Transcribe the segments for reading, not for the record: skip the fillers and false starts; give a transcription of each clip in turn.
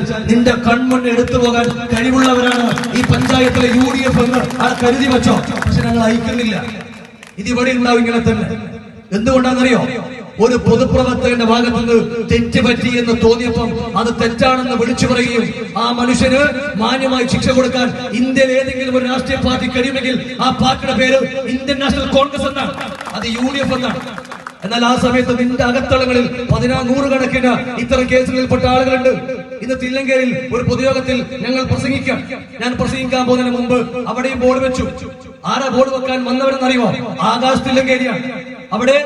ചോദിച്ചാൽ നിന്റെ കൺമുന്നിൽ എടുത്തു പോകാൻ കഴിവുള്ളവരാണ് ഈ പഞ്ചായത്തിലെ UDF എന്ന് കരുതി വെച്ചോ. പക്ഷെ ഞങ്ങൾ അയക്കുന്നില്ല. ഇതിവിടെ ഉണ്ടാവും ഇങ്ങനെ തന്നെ. എന്തുകൊണ്ടാണെന്നറിയോ? ഒരു പൊതുപ്രവർത്തകന്റെ ഭാഗത്തുനിന്ന് തെറ്റുപറ്റി എന്ന് തോന്നിയപ്പം അത് തെറ്റാണെന്ന് വിളിച്ചു പറയുകയും ആ മനുഷ്യന് മാന്യമായി ശിക്ഷ കൊടുക്കാൻ ഇന്ത്യയിൽ ഏതെങ്കിലും ഒരു രാഷ്ട്രീയ പാർട്ടി കഴിയുമെങ്കിൽ ആ പാർട്ടിയുടെ പേര് ഇന്ത്യൻ നാഷണൽ കോൺഗ്രസ് എന്നാണ്, അത് UDF എന്നാണ്. എന്നാൽ ആ സമയത്ത് നിന്റെ അകത്തളങ്ങളിൽ 100 ഇത്തരം കേസുകളിൽപ്പെട്ട ആളുകളുണ്ട്. ഇന്ന് തില്ലങ്കേരിയിൽ ഒരു പൊതുയോഗത്തിൽ ഞങ്ങൾ ഞാൻ പ്രസംഗിക്കാൻ പോകുന്നതിന് മുമ്പ് അവിടെയും ബോർഡ് വെച്ചു. ആരാ ബോർഡ് വെക്കാൻ വന്നവരെന്നറിയോ? ആകാശ് തില്ലങ്കേരിയാണ്. അവിടെ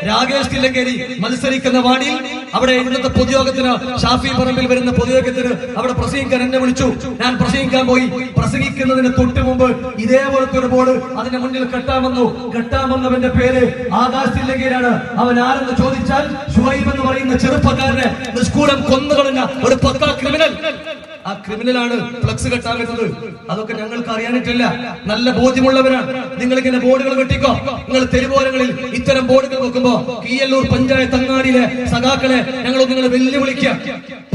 രാകേഷ് തില്ലങ്കേരി മത്സരിക്കുന്ന വാർഡിൽ അവിടെ ഇന്നത്തെ പൊതുയോഗത്തിന് ഷാഫി പറമ്പിൽ വരുന്ന പൊതുയോഗത്തിന് അവിടെ പ്രസംഗിക്കാൻ എന്നെ വിളിച്ചു. ഞാൻ പ്രസംഗിക്കാൻ പോയി. പ്രസംഗിക്കുന്നതിന് തൊട്ട് മുമ്പ് ഇതേപോലത്തെ ഒരു ബോർഡ് അതിന്റെ മുന്നിൽ കെട്ടാമെന്നവന്റെ പേര് ആകാശ് തില്ലങ്കേരിയാണ്. അവൻ ആരെന്ന് ചോദിച്ചാൽ ഷുഹൈബ് എന്ന് പറയുന്ന ചെറുപ്പക്കാരനെ നിഷ്കൂലം കൊന്നുകളഞ്ഞ ഒരു പക്കാ ക്രിമിനൽ. ആ ക്രിമിനലാണ് ഫ്ലക്സ് കെട്ടാൻ വരുന്നത്. അതൊക്കെ ഞങ്ങൾക്ക് അറിയാനിട്ടില്ല. നല്ല ബോധ്യമുള്ളവരാണ്. നിങ്ങൾ ഇങ്ങനെ ബോർഡുകൾ വെട്ടിക്കോ. നിങ്ങൾ തെരുവോരങ്ങളിൽ ഇത്തരം ബോർഡുകൾ വെക്കുമ്പോ കീയല്ലൂർ പഞ്ചായത്ത് അങ്ങാടിയിലെ സഖാക്കളെ നിങ്ങൾ വെല്ലുവിളിക്കുക.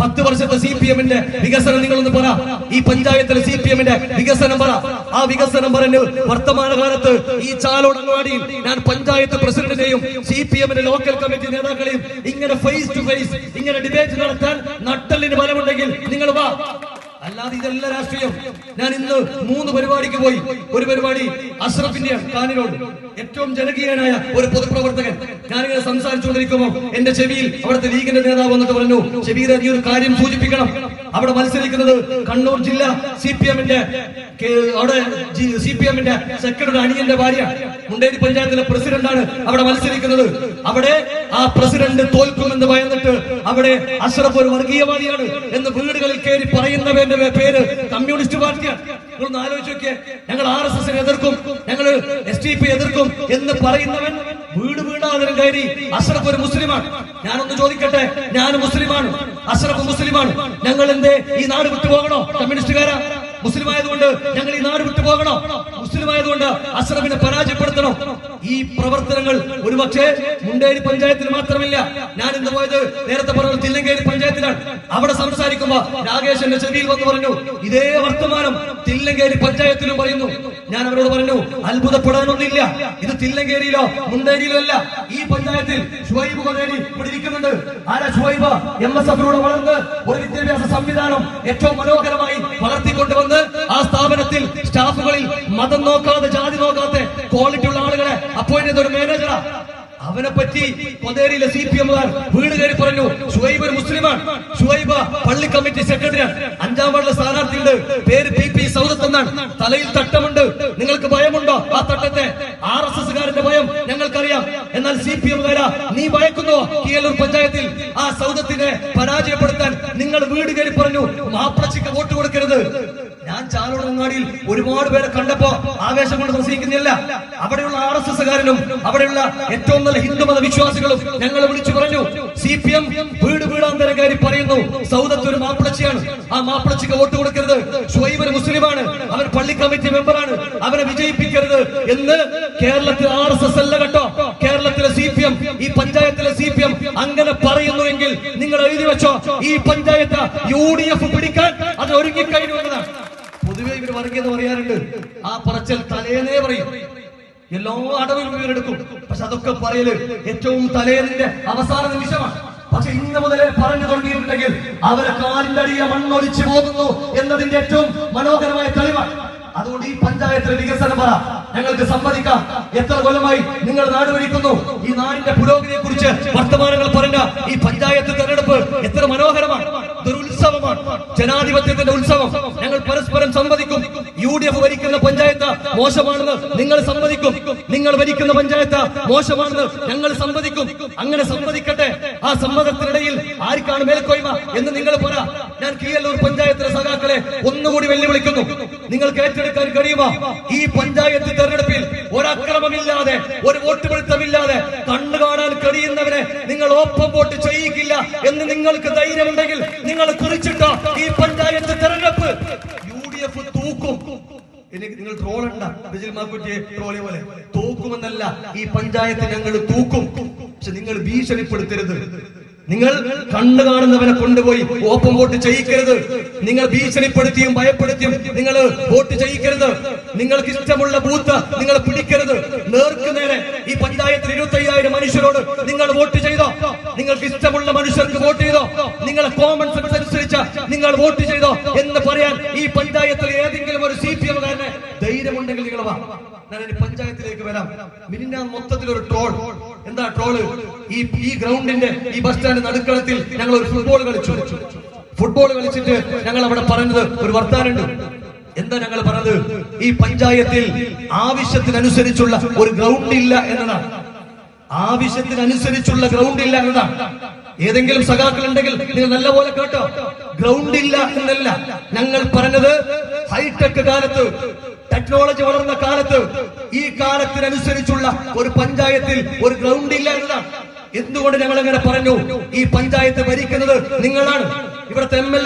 10 വർഷത്തെ CPM-ന്റെ വികസനം നിങ്ങളൊന്ന് പറ. ഈ പഞ്ചായത്തിലെ CPM-ന്റെ വികസനം പറ. ആ വികസനം പറഞ്ഞ് വർത്തമാനകാലത്ത് ഈ ചാലോട് അങ്ങാടിയിൽ ഞാൻ പഞ്ചായത്ത് പ്രസിഡന്റിനെയും CPM-ന്റെ ലോക്കൽ കമ്മിറ്റി നേതാക്കളെയും ഇങ്ങനെ ഫേസ് ടു ഫേസ് ഇങ്ങനെ ഡിബേറ്റ് നടത്താൻ നട്ടലിന് ബലമുണ്ടെങ്കിൽ നിങ്ങൾ വാ. അല്ലാതെ ഇതല്ല രാഷ്ട്രീയം. ഞാൻ ഇന്ന് 3 പരിപാടിക്ക് പോയി. ഒരു പരിപാടി അഷ്റഫിന്റെ കാനിനോട്, ഏറ്റവും ജനകീയനായ ഒരു പൊതുപ്രവർത്തകൻ. ഞാനിങ്ങനെ സംസാരിച്ചുകൊണ്ടിരിക്കുമ്പോൾ എന്റെ ചെവിയിൽ അവിടുത്തെ ലീഗിന്റെ നേതാവ് വന്നിട്ട് പറഞ്ഞു, ഷബീർ ഈ ഒരു കാര്യം സൂചിപ്പിക്കണം. അവിടെ മത്സരിക്കുന്നത് കണ്ണൂർ ജില്ലാ CPM-ന്റെ സെക്രട്ടറി അനിയന്റെ ഭാര്യ, മുണ്ടേരി പഞ്ചായത്തിലെ പ്രസിഡന്റാണ് അവിടെ മത്സരിക്കുന്നത്. അവിടെ ആ പ്രസിഡന്റ് തോൽക്കുമെന്ന് ഭയന്നിട്ട് അവിടെ അഷ്റഫ് ഒരു വർഗീയവാദിയാണ് എന്ന് വീടുകളിൽ കയറി പറയുന്നവന്റെ പേര് കമ്മ്യൂണിസ്റ്റ് പാർട്ടിയാണ്. നിങ്ങളൊന്ന് ആലോചിച്ച് നോക്കിയേ. ഞങ്ങൾ RSS-നെ എതിർക്കും, ഞങ്ങൾ SDP എതിർക്കും എന്ന് പറയുന്നവൻ വീടാതിരും കയറി അഷ്റഫ് ഒരു മുസ്ലിമാണ്. ഞാനൊന്ന് ചോദിക്കട്ടെ, ഞാൻ മുസ്ലിമാണ്, അഷ്റഫ് മുസ്ലിമാണ്. ഞങ്ങൾ എന്തേ ഈ നാട് വിട്ടുപോകണോ? കമ്മ്യൂണിസ്റ്റുകാരാ? മുസ്ലിം ആയതുകൊണ്ട് ഞങ്ങൾ ഈ നാട് വിട്ടു പോകണോ? മുസ്ലിം ആയതുകൊണ്ട് അഷ്റഫിനെ പരാജയപ്പെടുത്തണം? ഈ പ്രവർത്തനങ്ങൾ ഒരുപക്ഷെ മുണ്ടേരി പഞ്ചായത്തിൽ മാത്രമില്ല. ഞാൻ ഇന്ന് പോയത് നേരത്തെ പറഞ്ഞ തില്ലങ്കേരി പഞ്ചായത്തിലാണ്. അവിടെ സംസാരിക്കുമ്പോ രാകേഷ് എന്റെ ചെവിയിൽ വന്ന് പറഞ്ഞു, ഇതേ വർത്തമാനം തില്ലങ്കേരി പഞ്ചായത്തിലും പറയുന്നു. ഞാൻ അവരോട് പറഞ്ഞു, അത്ഭുതപ്പെടാനൊന്നുമില്ല. ഇത് തില്ലങ്കേരിയിലോ മുണ്ടേരിയിലോ അല്ല, ഈ പഞ്ചായത്തിൽ ഷുഹൈബ് കൊതേരി ഇവിടെ ഇരിക്കുന്നുണ്ട്. ആരാ ഷുഹൈബ്? MSF-ലൂടെ വളർന്ന് ഒരു വിദ്യാഭ്യാസ സംവിധാനം ഏറ്റവും മനോഹരമായി വളർത്തിക്കൊണ്ടുവന്ന് ആ സ്ഥാപനത്തിൽ സ്റ്റാഫുകളിൽ മതം നോക്കാതെ ജാതി നോക്കാതെ ക്വാളിറ്റി ഉള്ള ആളുകളെ അപ്പോയിന്റ് ചെയ്ത ഒരു മാനേജറാ. അവനെ പറ്റി കൊതേരിയിലെ CPM-കാർ വീട് കയറി പറഞ്ഞു, ഷുഹൈബ് ഒരു മുസ്ലിമാണ്, ഷുഹൈബ് പള്ളി കമ്മിറ്റി സെക്രട്ടറിയാണ്, 5ാം വാർഡിലെ സ്ഥാനാർത്ഥിയുണ്ട്, പേര് PP സൗദത്ത് എന്നാണ്, തലയിൽ തട്ടമുണ്ട്. നിങ്ങൾക്ക് ഭയമുണ്ടോ ആ തട്ടത്തെ? RSS-കാരന്റെ ഭയം ഞങ്ങൾക്കറിയാം. എന്നാൽ CPM-കാരാ നീ ഭയക്കുന്നോ? കീയല്ലൂർ പഞ്ചായത്തിൽ ആ സൗദത്തിനെ പരാജയപ്പെടുത്താൻ നിങ്ങൾ വീട് കയറി പറഞ്ഞു മാപ്പിളച്ചിക്ക് വോട്ട് കൊടുക്കരുത്. ഞാൻ ചാലോട് അങ്ങാടിയിൽ ഒരുപാട് പേരെ കണ്ടപ്പോ ആവേശം കൊണ്ട് പ്രസംഗിക്കുന്നില്ല. അവിടെയുള്ള RSS-കാരനും അവിടെയുള്ള ഏറ്റവും നല്ല ഹിന്ദുമത വിശ്വാസികളും ഞങ്ങളെ വിളിച്ചു പറഞ്ഞു, CPM വീടാന്തരം കയറി പറയുന്നു സൗദത്ത് ഒരു മാപ്പിളച്ചിയാണ്, ആ മാപ്പിളച്ചിക്ക് വോട്ട് കൊടുക്കരുത്. ഷുഹൈബ് ഒരു മുസ്ലിമാണ്, അവൻ പള്ളി കമ്മിറ്റി മെമ്പറാണ്, അവനെ വിജയിപ്പിക്കരുത് എന്ന് കേരളത്തിൽ RSS അല്ല കേട്ടോ, കേരളത്തിലെ CPM, ഈ പഞ്ചായത്തിലെ CPM അങ്ങനെ പറയുന്നുവെങ്കിൽ നിങ്ങൾ എഴുതി വെച്ചോ, ഈ പഞ്ചായത്ത് UDF പിടിക്കാൻ അത് ഒരുങ്ങിക്കഴിഞ്ഞു എന്നതാണ്. പൊതുവെ ഇവർ വർഗീയത പറയാറുണ്ട്. ആ പറച്ചൽ തലേന്നേ പറയും, എല്ലാ അടവിലും ഇവരെടുക്കും. പക്ഷെ അതൊക്കെ പറയല് ഏറ്റവും തലേന്നിന്റെ അവസാന നിമിഷമാണ്. പക്ഷെ ഇന്ന് മുതലേ പറഞ്ഞു തുടങ്ങിയിട്ടുണ്ടെങ്കിൽ അവരെ കാലിന്റെ അടിയെ മണ്ണൊലിച്ചു പോകുന്നു എന്നതിന്റെ ഏറ്റവും മനോഹരമായ തെളിവാണ്. അതുകൊണ്ട് ഈ പഞ്ചായത്തിലെ വികസനം പറ, ഞങ്ങൾക്ക് സമ്മതിക്കാം. എത്ര കൊല്ലമായി നിങ്ങൾ നാട് ഭരിക്കുന്നു, ഈ നാടിന്റെ പുരോഗതിയെ കുറിച്ച് വർത്തമാനങ്ങൾ പറഞ്ഞ ഈ പഞ്ചായത്ത് തെരഞ്ഞെടുപ്പ് എത്ര മനോഹരമാണ്. ഇതൊരു ഉത്സവമാണ്, ജനാധിപത്യത്തിന്റെ ഉത്സവം. ഞങ്ങൾ പരസ്പരം സമ്മതിക്കും. UDF ഭരിക്കുന്ന പഞ്ചായത്ത് മോശമാണെന്ന് നിങ്ങൾ സമ്മതിക്കും, നിങ്ങൾ ഭരിക്കുന്ന പഞ്ചായത്ത് മോശമാണെന്ന് ഞങ്ങൾ സമ്മതിക്കും. അങ്ങനെ സമ്മതിക്കട്ടെ. ആ സമ്മതത്തിനിടയിൽ ആർക്കാണ് മേൽക്കോയ്മ എന്ന് നിങ്ങൾ പറ. ഞാൻ കീയല്ലൂർ പഞ്ചായത്തിലെ സഖാക്കളെ ഒന്നുകൂടി വെല്ലുവിളിക്കുന്നു, നിങ്ങൾക്ക് ഏറ്റെടുക്കാൻ കഴിയുമോ? ഈ പഞ്ചായത്ത് തെരഞ്ഞെടുപ്പിൽ ഒരക്രമമില്ലാതെ ഒരു വോട്ടുപിടുത്തമില്ലാതെ കണ്ണു കാണാൻ കഴിയുന്നവരെ നിങ്ങൾ ഓപ്പൺ വോട്ട് ചെയ്യിക്കില്ല എന്ന് നിങ്ങൾക്ക് ധൈര്യമുണ്ടെങ്കിൽ നിങ്ങൾ കുറിച്ചിട്ടോ ഈ പഞ്ചായത്ത് തെരഞ്ഞെടുപ്പ് UDF തൂക്കും. എനിക്ക് നിങ്ങൾ ട്രോളണ്ട, ബിജിൽമാക്കുറ്റിയെ ട്രോളിയ പോലെ. തൂക്കുമെന്നല്ല, ഈ പഞ്ചായത്ത് ഞങ്ങൾ തൂക്കും. പക്ഷെ നിങ്ങൾ ഭീഷണിപ്പെടുത്തരുത്. നിങ്ങൾ കണ്ണു കാണുന്നവനെ കൊണ്ടുപോയി ഓപ്പൺ വോട്ട് ചെയ്യിക്കരുത്. നിങ്ങൾ ഭീഷണിപ്പെടുത്തിയും ഭയപ്പെടുത്തിയും നിങ്ങൾ വോട്ട് ചെയ്യിക്കരുത്. നിങ്ങൾക്ക് ഇഷ്ടമുള്ള ബൂത്ത് നിങ്ങൾ പിടിക്കരുത്. നേർക്ക് നേരെ ഈ പഞ്ചായത്തിൽ 25,000 മനുഷ്യരോട് നിങ്ങൾ വോട്ട് ചെയ്തോ, നിങ്ങൾക്ക് ഇഷ്ടമുള്ള മനുഷ്യർക്ക് വോട്ട് ചെയ്തോ, നിങ്ങളെ കോമൺ സെൻസ് അനുസരിച്ച് നിങ്ങൾ വോട്ട് ചെയ്തോ എന്ന് പറയാൻ ഈ പഞ്ചായത്തിൽ ഏതെങ്കിലും ഒരു CPM-കാരനെ ധൈര്യമുണ്ടെങ്കിൽ നിങ്ങൾ വാ. ഞാൻ പഞ്ചായത്തിലേക്ക് വരാം. മിനിഞ്ഞാന്ന് മൊത്തത്തിലൊരു ട്രോൾ. എന്താ ട്രോള്? ഈ ഗ്രൗണ്ടിന്റെ ഈ ബസ് സ്റ്റാൻഡ് നടുക്കളത്തിൽ ഞങ്ങൾ ഒരു ഫുട്ബോൾ കളിച്ചു. ഫുട്ബോൾ കളിച്ചിട്ട് ഞങ്ങൾ അവിടെ പറഞ്ഞത് ഒരു വർത്താനുണ്ട്. എന്താ ഞങ്ങൾ പറഞ്ഞത്? ഈ പഞ്ചായത്തിൽ ആവശ്യത്തിനനുസരിച്ചുള്ള ഒരു ഗ്രൗണ്ട് ഇല്ല എന്നതാണ്. ആവശ്യത്തിനനുസരിച്ചുള്ള ഗ്രൗണ്ട് ഇല്ല എന്നതാണ്. ഏതെങ്കിലും സഖാക്കൾ ഉണ്ടെങ്കിൽ നിങ്ങൾ നല്ലപോലെ കേട്ടോ. ഗ്രൗണ്ട് ഇല്ല എന്നല്ല ഞങ്ങൾ പറഞ്ഞത്. ഹൈടെക് കാലത്ത്, ടെക്നോളജി വളർന്ന കാലത്ത്, ഈ കാലത്തിനനുസരിച്ചുള്ള ഒരു പഞ്ചായത്തിൽ ഒരു ഗ്രൗണ്ട് ഇല്ല എന്നതാണ്. എന്തുകൊണ്ട് ഞങ്ങൾ അങ്ങനെ പറഞ്ഞു? ഈ പഞ്ചായത്ത് ഭരിക്കുന്നത് നിങ്ങളാണ്. ഇവിടുത്തെ MLA